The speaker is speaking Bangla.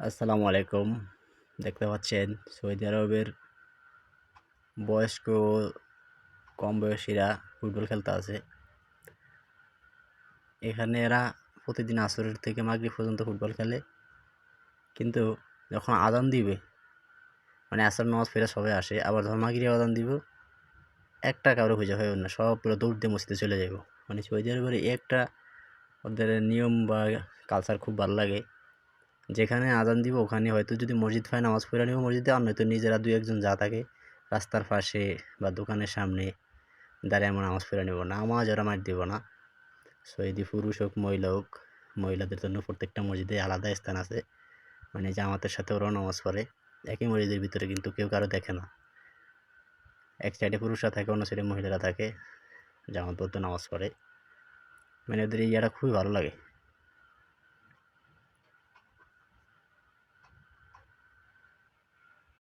আসসালামু আলাইকুম। দেখতে পাচ্ছেন সৌদি আরবের বয়স্ক কম বয়সীরা ফুটবল খেলতে আছে। এখানে এরা প্রতিদিন আসরের থেকে মাগরিব পর্যন্ত ফুটবল খেলে। কিন্তু যখন আজান দিবে, মানে আসর নামাজ পড়ে সবাই আসে, আবার যখন মাগরিব আজান দিব, একটা কারো খুঁজে পাইবেন না, সব পুরো দৌড় দিয়ে মসজিদে চলে যাইব। মানে সৌদি আরবের একটা ওদের নিয়ম বা কালচার খুব ভালো লাগে। যেখানে আজান দিব ওখানে হয়তো যদি মসজিদ পায় নামাজ পড়ে নিব মসজিদে, আর নয়তো নিজেরা দুই একজন যা থাকে রাস্তার পাশে বা দোকানের সামনে দাঁড়িয়ে আমরা নামাজ পড়ে নিব। নামাজ ওরা মার দিব না। সৌদি পুরুষ হোক মহিলা হোক, মহিলাদের জন্য প্রত্যেকটা মসজিদে আলাদা স্থান আছে, মানে জামাতের সাথে ওরাও নামাজ পড়ে। একই মসজিদের ভিতরে কিন্তু কেউ কারো দেখে না। এক সাইডে পুরুষরা থাকে, অন্য সাইডে মহিলারা থাকে, জামাত বলতে নামাজ পড়ে। মানে ওদের এই ইয়াটা খুবই ভালো লাগে।